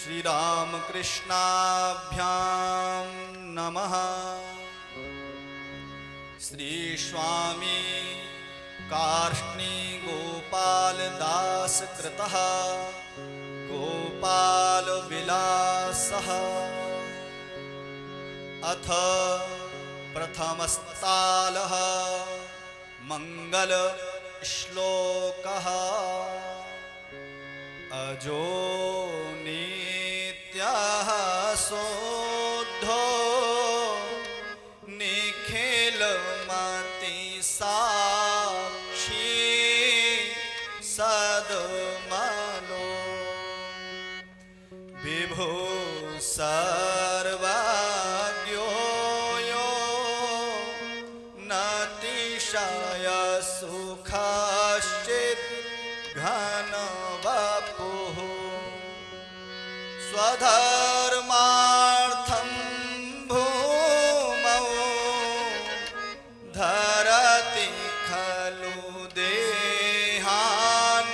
श्री राम कृष्णाभ्यां नमः। श्री स्वामी कार्ष्णी गोपाल दास कृतः गोपाल विलासः। अथ प्रथमस्तालः मंगल श्लोकः। अजो नित्यः शोद्धो निखिलमति साक्षी सद्मनो विभो सर्वज्ञो यो नतिशय सुखश्चित् घन वपुः स्वधर्मार्थं भूमौ धरति खलु देहान्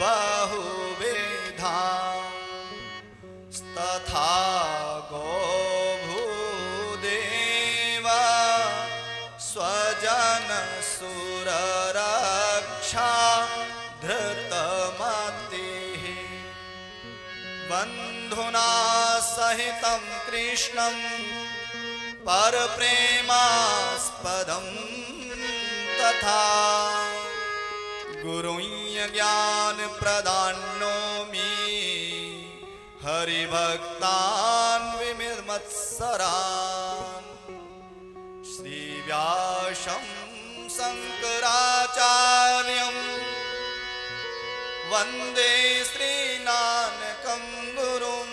बहुविधान् तथा गोभूदेव स्वजन सुररक्षा धृतमतिः बन्धुना सहितं कृष्णं परप्रेमास्पदं तथा गुरुञ्ज्ञानप्रदान्नोमि हरिभक्तान् विमत्सरान्। श्रीव्यासं शङ्कराचार्यं वन्दे श्रीनानकं गुरुं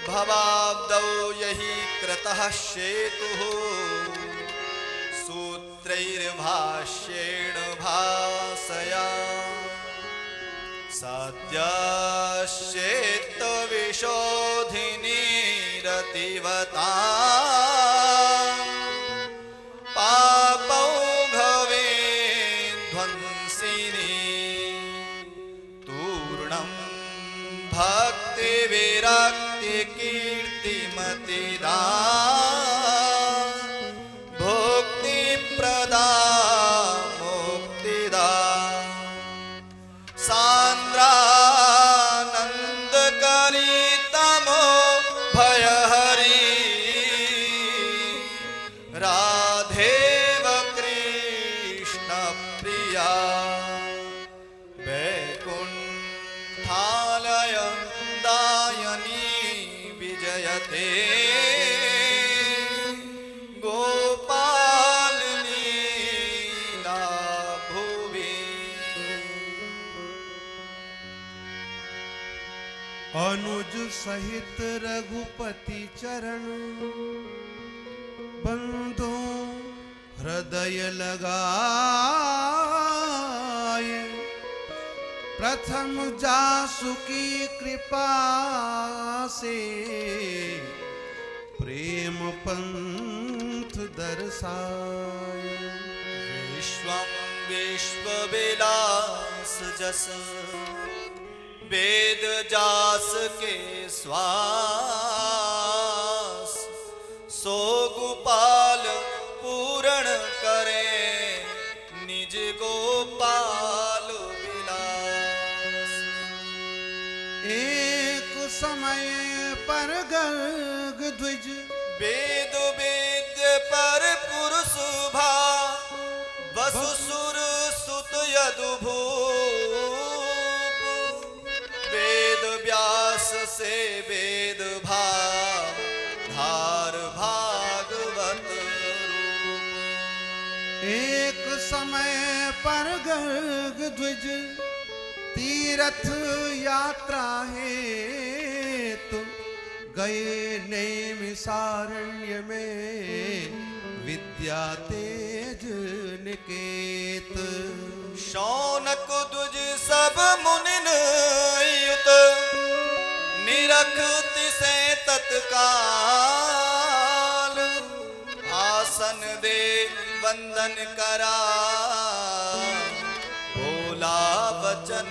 भवाब्दौ यहि कृतः सेतुः सूत्रैर्भाष्येण भाषया सद्यश्चेत्तविशोधिनीरतिवता पापौघवे ध्वंसिनी तूर्णं भक्तिविरक्तिकीर्तिमतिदा भुक्तिप्रदा मुक्तिदा सान्द्रानन्दकरी तमो भयहरी राधेव कृष्णप्रिया वैकुण्ठालय दायनी विजयते गोपाल लीला भुवि। अनुज सहित रघुपति चरण बंधो हृदय लगाए प्रथम जासु की कृपा से प्रेम पंथ दर्शाए। विश्वं विश्वविलास जस वेद जास के श्वास सो गोपाल पूर्ण करे निज गोपाल विलास। एक समय पर गर्ग ध्वज वेद वेद्य पर पुरुष भा वसु सुर सुत यदुभूप वेद व्यास से वेद भाव धार भागवत रूप। एक समय पर गर्ग ध्वज तीर्थ यात्रा हेतु गए नैमिषारण्य में विद्या तेज निकेत। शौनक द्विज सब मुनिन युत निरखति से तत्काल आसन दे वंदन करा बोला वचन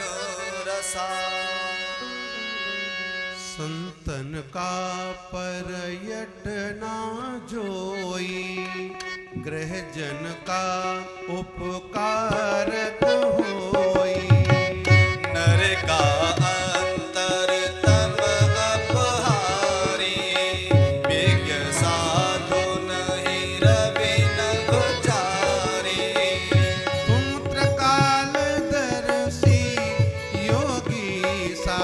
रसा। संतन का परयट ना जोई, गृह जन का उपकारक होई। नर का अंतर तम अपहारी, विज्ञ साधु नहीं रवि नभचारी। तुम त्रिकालदर्शी योगी सा,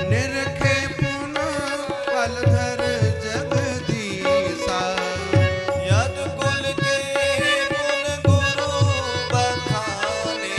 निरखे पुनः फलधर जगदीसा। यदु कुल के गुण गुरु बखाने,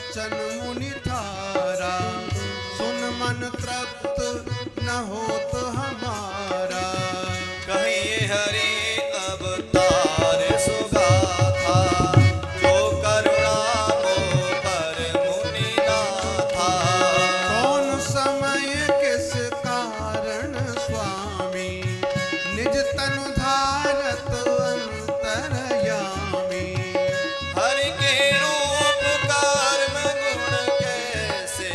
बचन मुनि थारा, सुन मन तृप्त न होत हमारा। कहिए हरि अवतार सुगाथा, जो करुणा मोह पर मुनि नाथा। कौन समय किस कारण स्वामी, निज तनु धारत अंतरयामी। हरि के रूप कर्म गुण कैसे,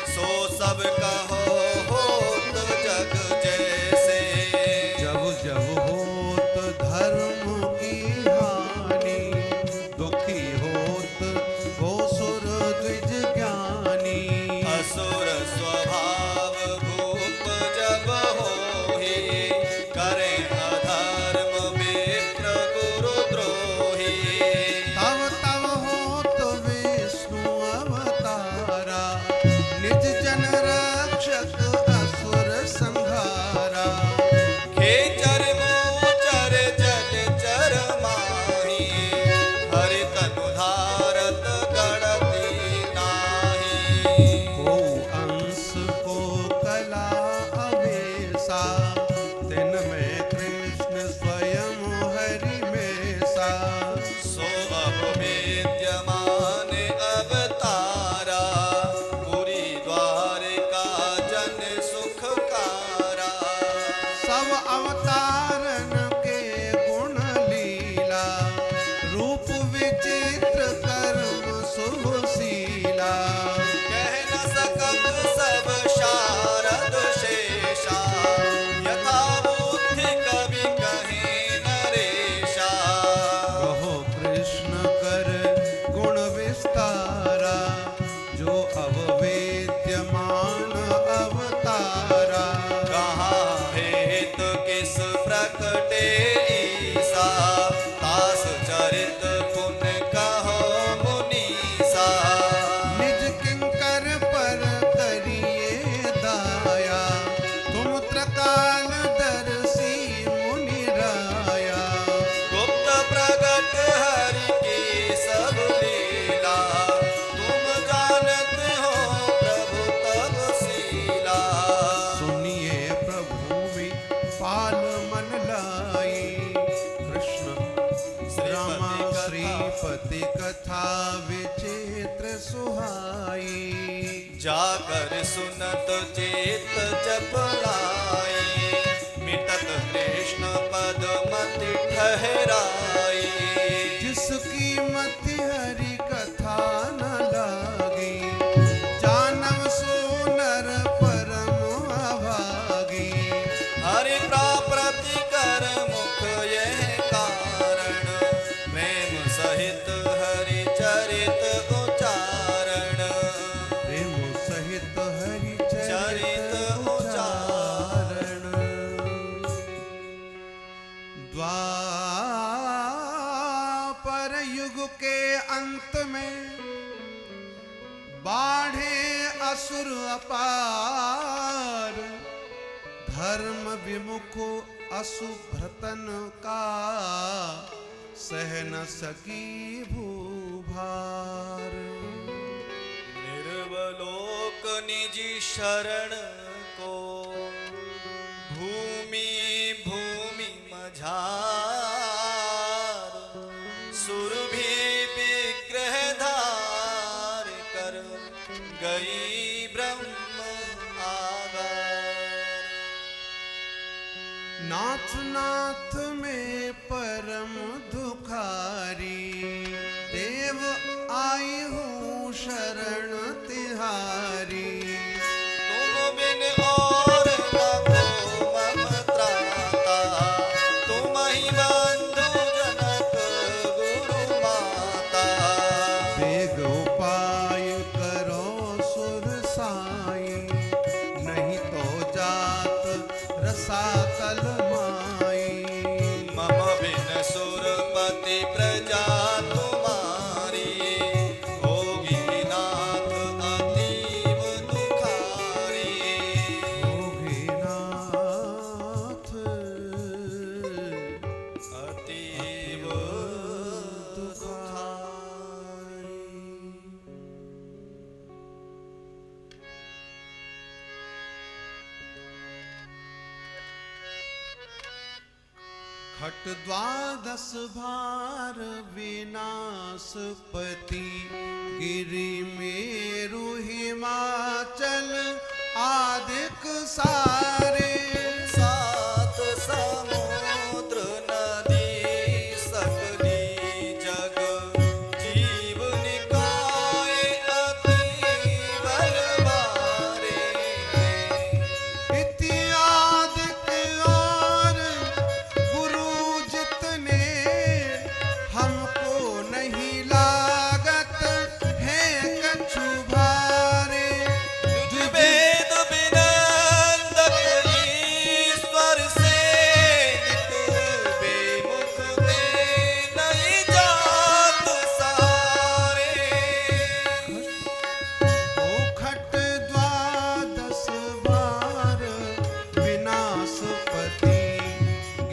सो सब कहो होत जग जैसे। जब जब होत धर्म की हानि, दुखी होत हो सुर द्विज ज्ञानी। असुर स्वभाव भूप जब होहि, करें अधर्म विप्र गुरु द्रोही। तब तब होत विष्णु अवतारा, निज जन रक्षक असुर संहारा। खेचर मोचर जल चर माही, हरि तनु धारत गणति नाही। को अंश को कला अवेसा, तिन में कृष्ण स्वयं हरि में सा। सो अब विद्यमान अवतारा, पुरी द्वारिका जन सुखकारा। सब अवतारन के गुण लीला, रूप विचित्र कर्म शुभशीला। कह न सकत सब शारद शेषा, यथा बुद्धि कवि कहे नरेशा। कहो कृष्ण कर गुण विस्तारा, जो अववेद्यमान अवतारा। कहाँ हेत किस प्रकटे ईसा, तास चरित पुण्य कहो मुनीसा। निज किंकर पर करिए दाया, तुम त्रिकालदर्शी मुनि राया। गुप्त प्रगट हरि की सब लीला, तुम जानत हो प्रभु तब शीला। सुनिए प्रभु भी पाल मन लाई, कृष्ण रामा श्रीपति कथा विचित्र सुहाई। जाकर सुनत चेत जप लाई, मिटत कृष्ण पद मति ठहराई। जिसकी मति हरि कथा न लागी, जानव सो नर परम अभागी। हरि प्राप्ति कर मुख यह कारण, प्रेम सहित हरि चरित उच्चारण। प्रेम सहित हरि चरित चरित उच्चारण। द्वापर युग के अंत में, बाढ़े असुर अपार। धर्म विमुख असुभ्रतन का, सह न सकी भूभार। निर्वलोक निजी शरण को, भूमि भूमि मझार। सुरभि विग्रह धार कर, गई ब्रह्म आगार। नाथ नाथ में परम दुखारी, देव आई हूँ शरण तिहारी। तुम बिन और न को मम त्राता, तुम ही बंधु जनक गुरु माता। बेग उपाय करो सुर साई, नहीं तो जात रसातल माई। मम बिन सुरपति प्रजा तुम्हारी, होगी नाथ अतीव दुख। खट द्वादश भार विनाशपति गिरि मेरु हिमाचल आदिक सारे सात समुद्र नदी सकली जग जीव निकाय अति बलवारे इत्यादिक और गुरु जितने हमको नहीं लागत है कछु भारे वेद बिनंदक ईश्वर से बेमुख दे नहीं जात सारे ओ खट द्वादश बार विनाशपति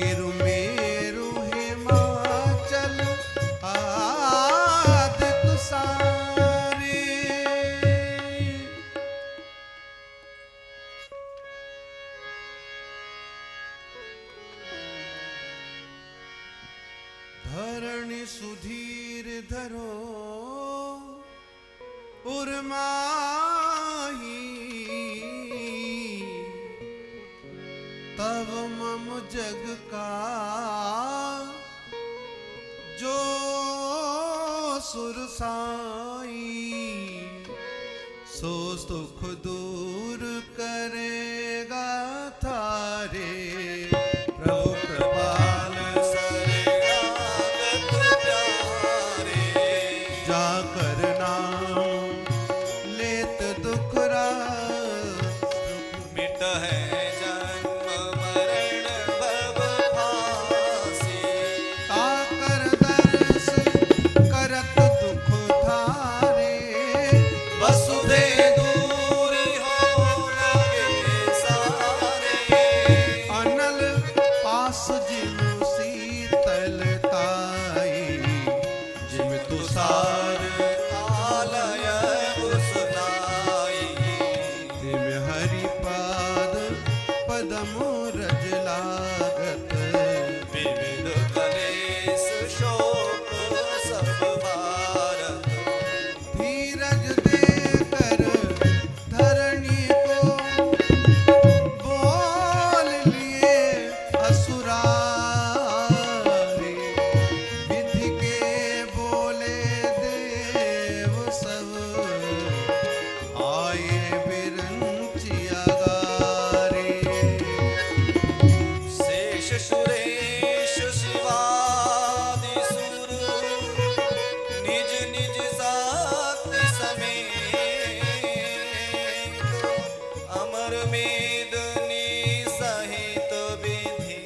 गिरु मेरु हिमाचल आदिक सारे धरणि सुधीर धरो उर्माही तब मम जग का जो सुरसाई सो सुख दूर करेगा थारे प्रभु कृपाल शरणागत प्यारे जाकर नाम लेत दुख मिट है जन्म मरण भव फांसी ताकर दर्श करत दुख थारे वसुधे दूरी हो लगे सारे अनल पास जिम शीतलताई जिम तुषार आलय उसनाई तिम हरिपाद पदम रज लागत विविध कलेश शोक सब भारत धीरज देकर धरणी को बोल लिए असुरारे विधि के बोले देव सब आए बिरंचिया गारे शेष सुरेश शिवादि सुर निज निज साथि समेत अमर मेदनी सहित विधि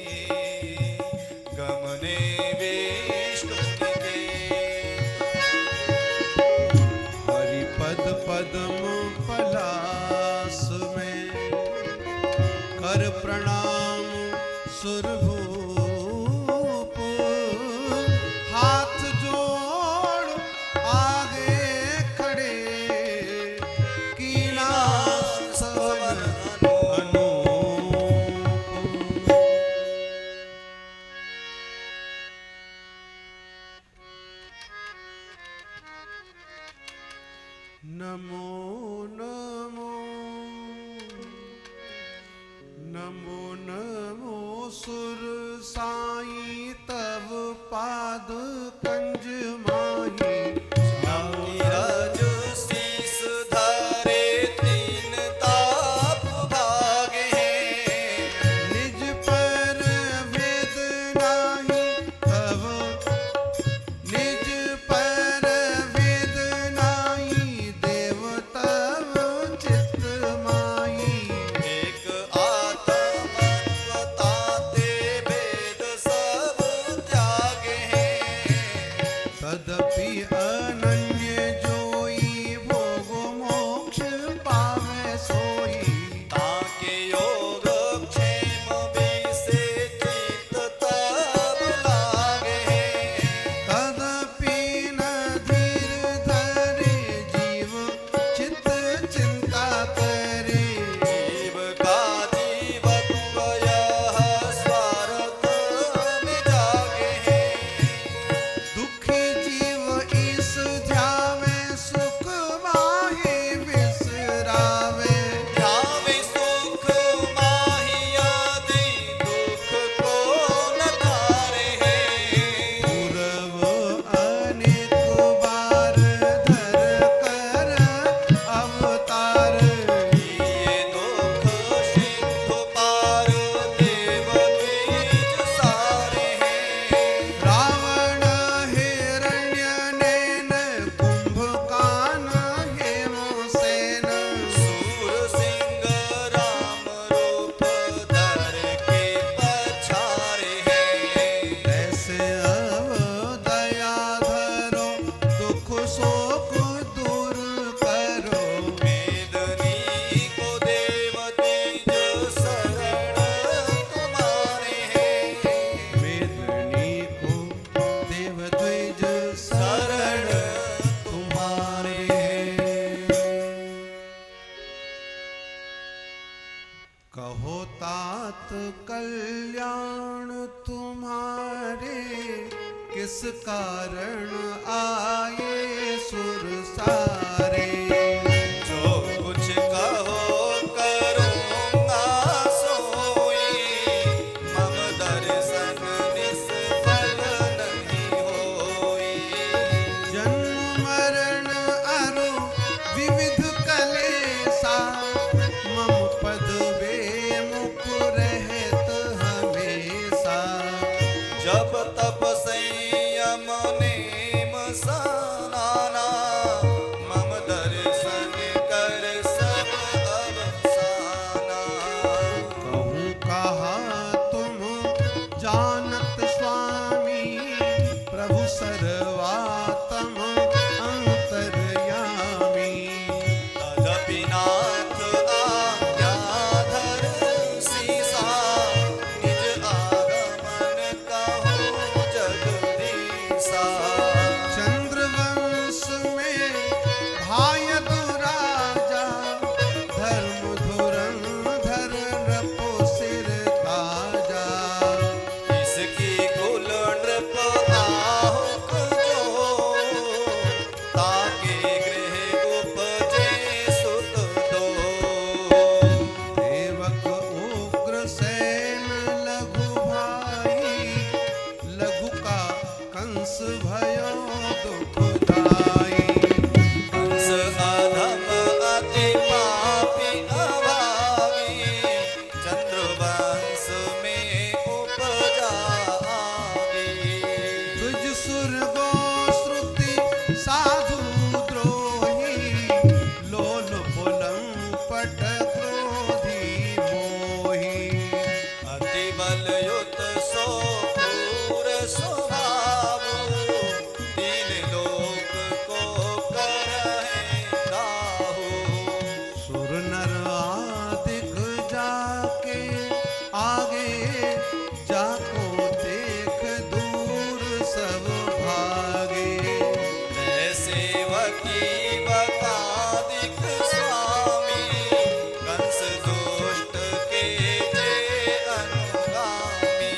गमने विष्णु निकेत हरिपद पद्म पलास में कर प्रणाम सुरभूप हाथ जोड़ आगे खड़े कीना सवन अनूप नमो नमो नमो नमो सुर साई तब पाद कंज माही नमो नीरज शीस धरे तीन ताप भागे हैं निज पर भेद नाही तब निज पर भेद नाही देव तब चित माही एक आत्मत्वता ते भेद सब त्यागे हैं तुम्हारे किस कारण आए सुर सारे। जो कुछ कहो करूँगा सोई, मम दर्शन निष्फल नहीं होई। जन्म मरण अरु विविध कलेसा, मम पद बेमुख रहत हमेशा। जब तप संयम नेम सनाना, मम दर्शन कर सब अवसाना। कहूँ कहा तुम जानत स्वामी, प्रभु सर्वात्म अंतर्यामी। तदपि नाथ आज्ञाधर सीसा, निज आगमन कहूँ जगदीसा। चंद्रवंश में भायदु राजा, धर्म धुरंधर नृप सिर ताजा। इसकी कुल नृप आहुक जो, ताके गृह उपजे सुत दो। देवक उग्रसेन लघु भाई, लघु का कंस भयो दुखदाई। कंस अधम अति पापी अभागी, चंद्रवंश में उपजा आगी। तुझ सुर गो श्रुति साधु द्रोही, लोल पुलम पट क्रोधी मोही। अति बलयुत सो क्रूर स्वभाव, तीन लोक को करहिं काहू। सुर नर आदिक जाके आगे, जाको देख दूर सब भागे। तै सेवकी बकादिक स्वामी, कंस दुष्ट के जे अनुगामी।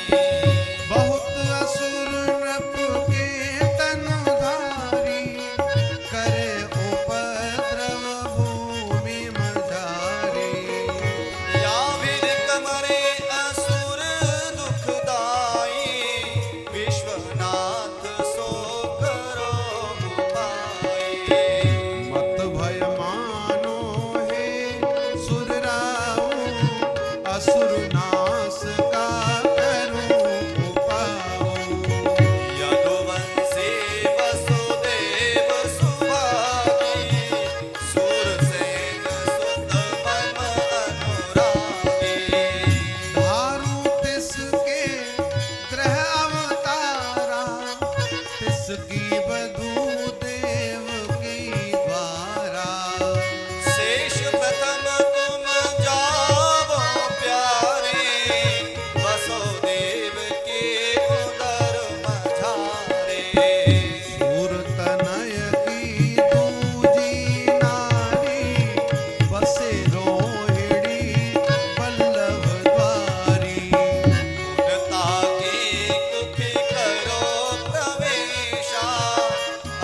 बहुत असुर नृप के तनुधारी, करे उपद्रव भूमि मझारी। याभिर कमरे असुर दुखदाई, विश्वनाथ सो करो उपाय। मत भय मानो हे सुर राऊ, असुर नाश का करूं उपाऊ। यदुवंशी वसुदेव सुभागी, सूरसेन सुत मम अनुरागी। धारू तिसके ग्रह अवतारा, तिसकी बधू देव की द्वारा। शेष प्रथम तुम जावो प्यारे, वसुदेव के उदर मझारे। सूर तनय की दूजी नारी, बसे रोहिणी बल्लभ द्वारी। उनता की कुखि करो प्रवेशा,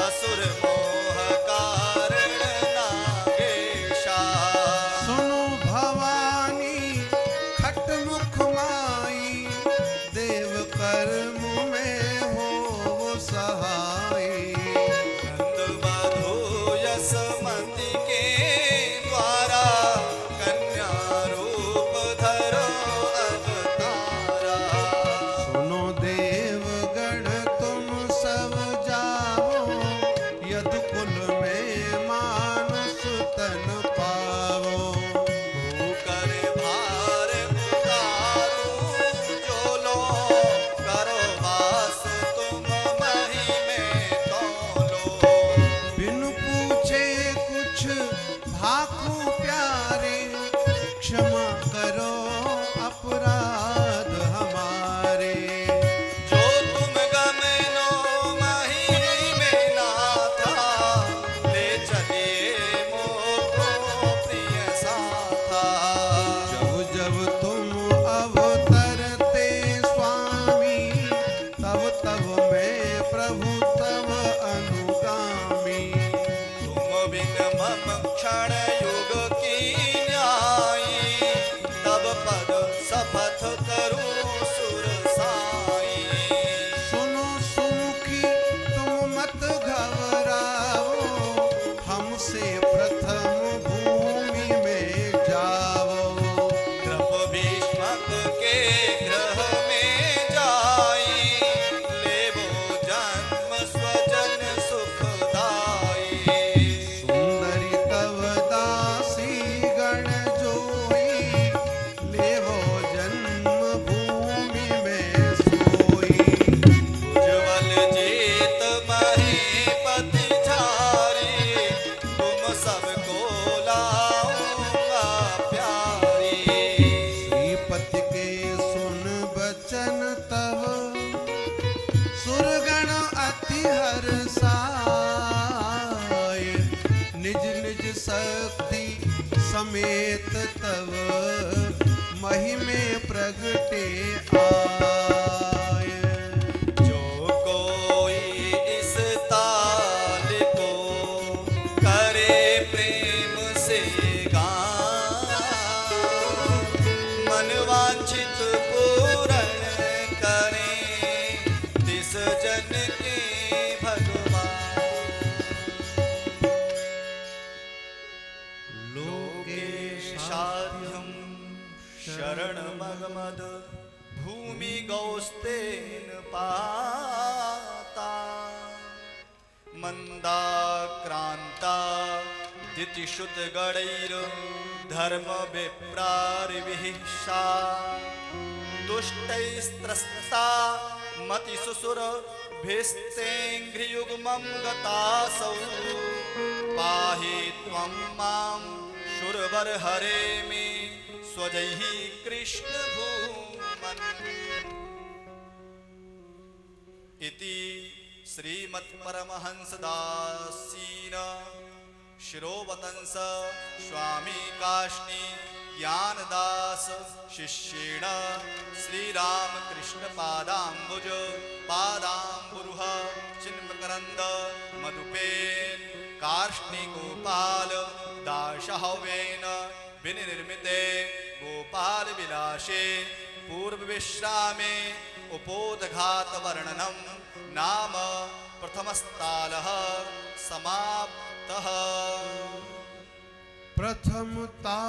असुर मोह कारण नागेशा। सुनो भवानी खटमुख माई, देव कर्म में हो वो सहाई। नंदवधू यशमति के द्वारा, कन्या रूप धरो अवतारा। सुनो देवगण तुम सब जाओ, यदुकुल में मानुष तन पावो। भूकर भार उतारू जो लो, करो समेत तव महिमे प्रगटे आय। जो कोई इस ताल को करे प्रेम से गान, मन वांछित पूर्ण करें तिस जन के भगवान। लोकेशाध्यं शरणमगमद भूमि गौस्तेन पाता, मंदाक्रांता दितिशुतगणैर धर्म विप्रारिविहिषा, दुष्टैस्त्रस्ता मतिसुसुर भिस्तेङ्घ्रियुग्मं गतासौ, पाहि त्वं मां शूरवरहरे मे स्वजैः कृष्ण भूमन्। इति श्रीमत्परमहंसदासीन शिरोवतंस स्वामी काष्णी ज्ञानदास शिष्येण श्रीरामकृष्ण पादाम्बुज पादाम्बुरुह चिन्मकरंद मधुपेन कार्ष्णी गोपाल दाशहवेन विनिर्मिते गोपाल विलासे पूर्व विश्रामे उपोदघात वर्णनम नाम प्रथमस्तालः समाप्तः। प्रथमता